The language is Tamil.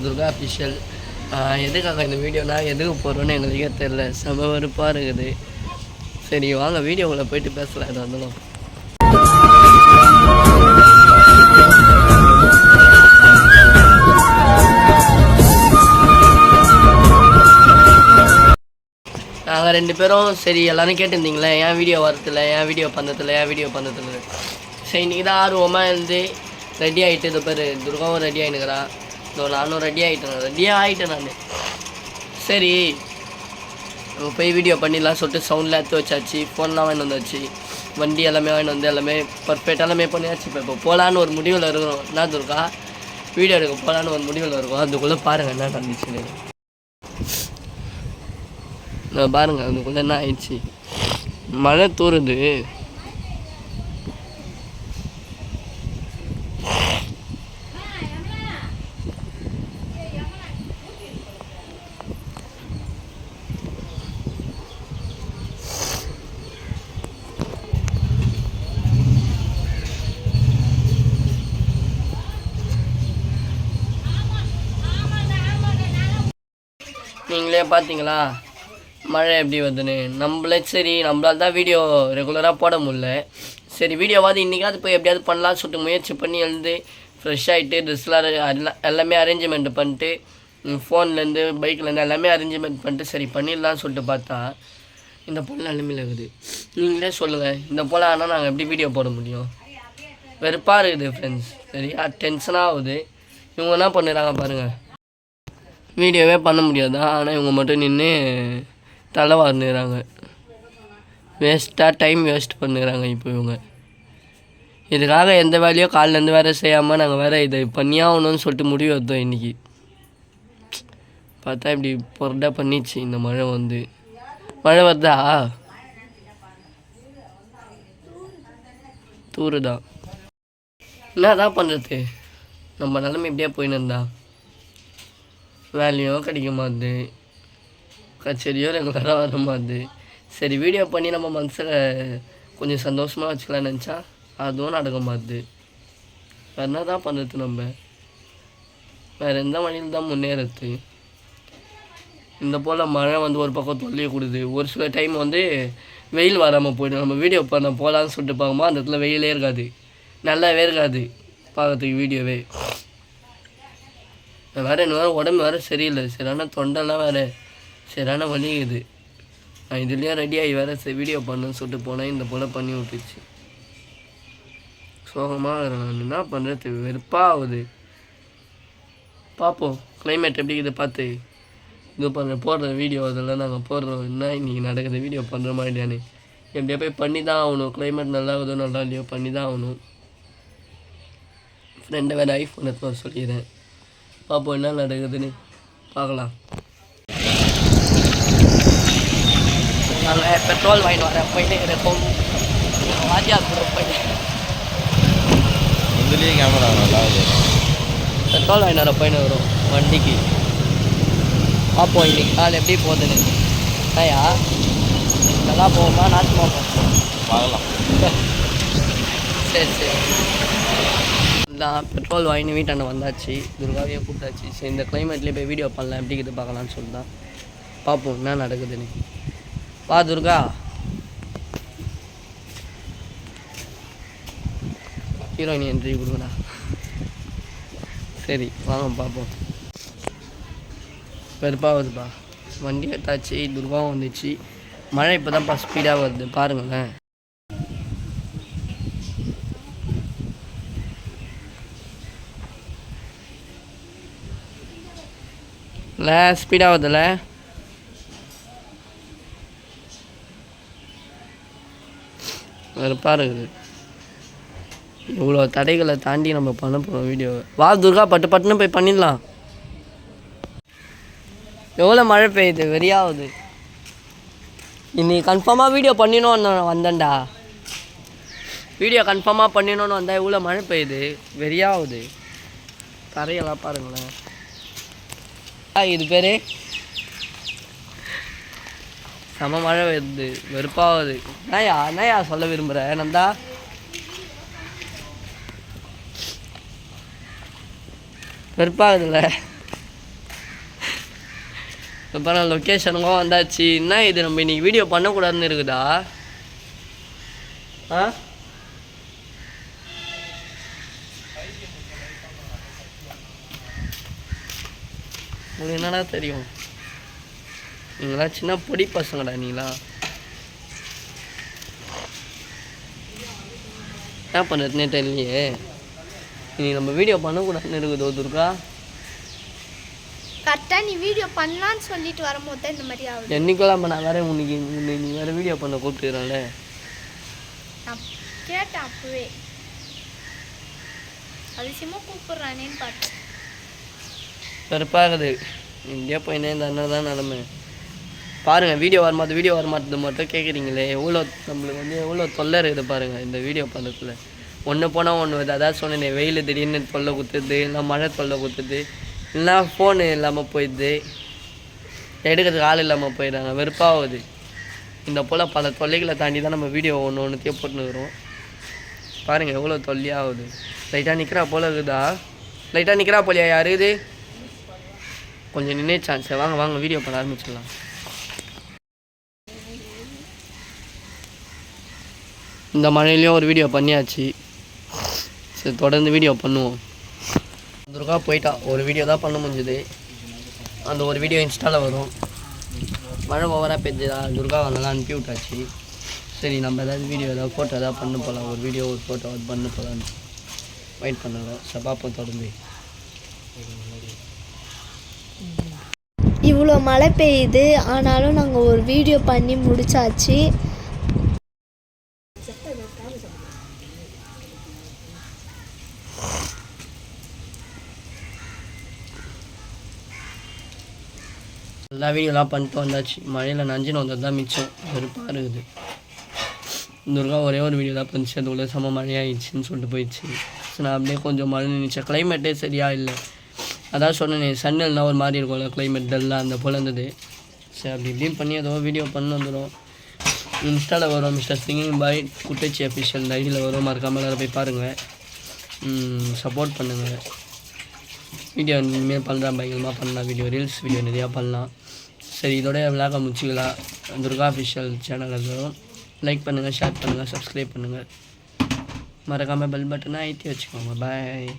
உங்கள் துர்கா அஃபிஷியல். எதுக்காக இந்த வீடியோனா எதுக்கு போகிறோன்னு எங்களுக்கே தெரில, செம வெறுப்பாக இருக்குது. சரி வாங்க வீடியோவில் போயிட்டு பேசலாம். எது வந்தாலும் நாங்கள் 2 பேரும் சரி எல்லோரும் கேட்டிருந்தீங்களே ஏன் வீடியோ வரதில்லை, ஏன் வீடியோ பண்ணதில்லை. சரி இன்றைக்கி தான் ஆர்வமாக இருந்து ரெடி ஆகிட்டு இந்த பேர் துர்காவும் ரெடி ஆகினுக்கிறான். இதோ நானும் ரெடி ஆகிட்டேன் நான். சரி நம்ம போய் வீடியோ பண்ணிடலாம் சொல்லிட்டு சவுண்டில் எடுத்து வச்சாச்சு, ஃபோன்லாம் வாங்கிட்டு வந்தாச்சு, வண்டி எல்லாமே வாங்கிட்டு வந்து எல்லாமே பர்ஃபெக்டாக எல்லாமே பண்ணியாச்சு. இப்போ போகலான்னு ஒரு முடிவில் இருக்கிறோம். என்ன துர்கா வீடியோ எடுக்க போகலான்னு ஒரு முடிவில் இருக்கும். அதுக்குள்ளே பாருங்கள் என்ன நடந்துச்சுன்னு. பாருங்கள் அதுக்குள்ளே என்ன ஆயிடுச்சு, மழை தூருது. நீங்களே பார்த்தீங்களா மழை எப்படி வருதுன்னு. நம்மளால் தான் வீடியோ ரெகுலராக போட முடியல. சரி வீடியோவாவது இன்றைக்காவது போய் எப்படியாவது பண்ணலான்னு சொல்லிட்டு முயற்சி பண்ணி எழுந்து ஃப்ரெஷ் ஆகிட்டு ட்ரெஸ்லாம் எல்லாமே அரேஞ்ச்மெண்ட் பண்ணிட்டு ஃபோன்லேருந்து பைக்லேருந்து எல்லாமே அரேஞ்ச்மெண்ட் பண்ணிட்டு சரி பண்ணிடலான்னு சொல்லிட்டு பார்த்தா இந்த போல் நிலைமையில் இருக்குது. நீங்களே சொல்லுங்கள், இந்த போல் ஆனால் நாங்கள் எப்படி வீடியோ போட முடியும்? வெறுப்பாக இருக்குது ஃப்ரெண்ட்ஸ். சரியா டென்ஷனாக ஆகுது. இவங்க என்ன பண்ணுறாங்க பாருங்கள், வீடியோவே பண்ண முடியாதான், ஆனால் இவங்க மட்டும் நின்று தலை வாரினுறாங்க. டைம் வேஸ்ட் பண்ணுறாங்க. இப்போ இவங்க இதுக்காக எந்த வேலையோ காலிலேருந்து வேறு செய்யாமல் நாங்கள் வேறு இதை பண்ணியாகணும்னு சொல்லிட்டு முடிவு எடுத்தோம். இன்றைக்கி பார்த்தா இப்படி பொருட்டாக பண்ணிச்சு. இந்த மழை மழை வருதா, தூருதான். என்னதான் பண்ணுறது, நம்ம நிலைமை இப்படியே போயின்னு இருந்தா வேலையும் கிடைக்க மாட்டுது, கச்சேரியோ ரெகுலராக வர மாட்டுது. சரி வீடியோ பண்ணி நம்ம மனசில் கொஞ்சம் சந்தோஷமாக வச்சுக்கலான்னு நினச்சா அதுவும் நடக்க மாட்டுது. வேறு என்ன தான் பண்ணுறது, நம்ம வேறு எந்த வழியில் தான் முன்னேறது? இந்த போல் மழை ஒரு பக்கம் தொல்லையை கொடுது. ஒரு சில டைம் வெயில் வராமல் போய்டும். நம்ம வீடியோ பண்ண போகலான்னு சொல்லிட்டு பார்க்கும்போது அந்த இடத்துல வெயிலே இருக்காது, நல்லாவே இருக்காது பார்க்கறதுக்கு வீடியோவே. வேறு என்ன வேறு உடம்பு வேறு சரியில்லை, சரியான தொண்டெல்லாம் வேறு சரியான வலிக்குது. நான் இதுலேயும் ரெடி ஆகி வேறு வீடியோ பண்ணுன்னு சொல்லிட்டு போனேன், இந்த போல் பண்ணி விட்டுச்சு. சோகமாக நான் என்ன பண்ணுறது, வெறுப்பாக ஆகுது. பார்ப்போம் கிளைமேட் எப்படி இருக்குது பார்த்து இது போடுற வீடியோ அதெல்லாம் நாங்கள் போடுறோம். என்ன இன்றைக்கி நடக்குது வீடியோ பண்ணுற மாதிரியானு எப்படியா போய் பண்ணி தான் ஆகணும். கிளைமேட் நல்லா ஆகுதோ நல்லா இல்லையோ பண்ணி தான் ஆகணும். ஃப்ரெண்டை வேறு ஐஃபோன் எடுத்து சொல்லிடுறேன். பார்ப்போம் என்ன நடக்குதுன்னு பார்க்கலாம். நாங்கள் பெட்ரோல் வாங்கிட்டு வர போயிட்டு இருக்கோம். வாத்தியார் கூட போயிட்டு கேமரா நல்லா பெட்ரோல் வாங்கிட்டு வர போயின்னு வரும் வண்டிக்கு. பார்ப்போம் இன்னைக்கு கால் எப்படி போகுதுன்னு. ஐயா நல்லா போகுமா நாசமாக போகும் பார்க்கலாம். சரி தான் பெட்ரோல் வாங்கினு வீட்டாண்ட வந்தாச்சு, துர்காவையே கூப்பிட்டாச்சு. சரி இந்த கிளைமேட்லேயே போய் வீடியோ பண்ணலாம் எப்படி இது பார்க்கலான்னு சொல்லி தான் பார்ப்போம் என்ன நடக்குதுன்னு. வா துர்கா, ஹீரோயினி என்ட்ரி கொடுங்கடா. சரி வாங்க பார்ப்போம். வெறுப்பாகுதுப்பா, வண்டி எடுத்தாச்சு, துர்காவும் வந்துச்சு. மழை இப்போ தான்ப்பா ஸ்பீடாக வருது பாருங்களேன். இல்லை ஸ்பீடாக வருதுல்ல, வெறுப்பாக இருக்குது. இவ்வளோ தடைகளை தாண்டி நம்ம பண்ண போகிறோம் வீடியோ. வா துர்கா பட்டுன்னு போய் பண்ணிடலாம். எவ்வளோ மழை பெய்யுது, வெறியாகுது. இன்னைக்கு கன்ஃபார்மாக வீடியோ பண்ணிடணும்னு வந்தேன்டா. வீடியோ கன்ஃபார்மாக பண்ணிடணும்னு வந்தால் எவ்வளோ மழை பெய்யுது, வெறியாகுது. தரையெல்லாம் பாருங்களேன். இது பேர் செம மழை வருது, வெறுப்பாகுது. என்னையா சொல்ல விரும்புகிற நந்தா? வெறுப்பாகுதுல்ல. இப்போ நான் லொக்கேஷனுக்கும் வந்தாச்சு. என்ன இது நம்ம இன்றைக்கி வீடியோ பண்ணக்கூடாதுன்னு இருக்குதா? ஆ உங்களுக்கு என்னடா தெரியும்? நீங்களா சின்ன பொடி பசங்கடா. நீங்களா என்ன பண்ணுறதுனே தெரியலையே. இன்னைக்கு நம்ம வீடியோ பண்ணக்கூடாதுன்னு இருக்குதோ துர்கா? கரெக்டாக நீ வீடியோ பண்ணலான்னு சொல்லிட்டு வரும்போது தான் இந்த மாதிரி ஆகுது. என்னைக்கெல்லாம் நான் வேற உனக்கு நீ வேறு வீடியோ பண்ண கூப்பிட்டுக்கிறேன்ல. நான் கேட்டேன் அப்பவே, அதிசயமாக கூப்பிட்றானேன்னு பார்த்தேன். வெறுப்பாகுது. இந்தியா போயினே இந்த அண்ணன் தான் நிலமை. பாருங்கள், வீடியோ வரமாட்டது மட்டும் கேட்குறீங்களே. நம்மளுக்கு எவ்வளோ தொல்லை இருக்குது பாருங்கள் இந்த வீடியோ பண்ணுறதுல. ஒன்று போனால் ஒன்று வருது. அதான் சொன்னேன், வெயில் திடீர்னு தொல்லை குத்துது, இல்லை மழை தொல்லை குத்துது, இல்லைனா ஃபோனு இல்லாமல் போயிடுது, எடுக்கிறதுக்கு ஆள் இல்லாமல் போயிடுறாங்க. வெறுப்பாகுது. இந்த போல் பல தொல்லைகளை தாண்டி தான் நம்ம வீடியோ ஒன்றுத்தையும் போட்டுன்னுக்குறோம். பாருங்கள் எவ்வளோ தொல்லையாகுது. லைட்டாக நிற்கிறா போல் இருக்குதா? லைட்டாக நிற்கிறா போலியா? யார் இது? கொஞ்சம் நின்றுச்சான். சரி வாங்க வீடியோ பண்ண ஆரம்பிச்சிடலாம். இந்த மழையிலையும் ஒரு வீடியோ பண்ணியாச்சு. சரி, தொடர்ந்து வீடியோ பண்ணுவோம். துர்கா போயிட்டா. ஒரு வீடியோ தான் பண்ண முடிஞ்சுது. அந்த ஒரு வீடியோ இன்ஸ்டாவில் வரும். மழை ஓவராக பெய்யுதா, துர்கா வந்தெல்லாம் அனுப்பி விட்டாச்சு. சரி, நம்ம ஏதாவது ஃபோட்டோ ஏதாவது பண்ண போகலாம். ஒரு வீடியோ ஒரு ஃபோட்டோ அது பண்ண போகலான்னு வெயிட் பண்ணுறோம். சரி, பார்ப்போம் தொடர்ந்து. இவ்வளோ மழை பெய்யுது, ஆனாலும் நாங்கள் ஒரு வீடியோ பண்ணி முடிச்சாச்சு. எல்லா வீடியோலாம் பண்ணிட்டு வந்தாச்சு. மழையில் நஞ்சின்னு வந்தது தான் மிச்சம். வெறுப்பாக இருக்குது. துர்கா ஒரே ஒரு வீடியோ தான் பண்ணிச்சு. அது உள்ள செம்ம மழையாகிடுச்சின்னு சொல்லிட்டு போயிடுச்சு. ஸோ நான் அப்படியே கொஞ்சம் மழை நினச்சேன். கிளைமேட்டே சரியாக இல்லை. அதான் சொன்னேன், சன்னல்னால் ஒரு மாதிரி இருக்கும்ல, கிளைமேட் டல்லாக அந்த போல் இருந்தது. சரி, அப்படி இப்படின்னு பண்ணி ஏதோ வீடியோ பண்ணி வந்துடும். இன்ஸ்டாவில் வரும், மிஸ்டர் சிங்கிங் பாய் குட்டச்சி அஃபிஷியல் இந்த ஐடியில் வரும். மறக்காமல் எல்லாரும் போய் பாருங்கள், சப்போர்ட் பண்ணுங்கள். வீடியோ இனிமேல் பண்ணுறா, பயங்கரமாக பண்ணலாம். ரீல்ஸ் வீடியோ நிறையா பண்ணலாம். சரி, இதோட விளாக முடிச்சுக்கலாம். துர்கா அஃபிஷியல் சேனல் வரும். லைக் பண்ணுங்கள், ஷேர் பண்ணுங்கள், சப்ஸ்கிரைப் பண்ணுங்கள். மறக்காமல் பெல் பட்டனை ஐட்டி வச்சுக்கோங்க. பாய்.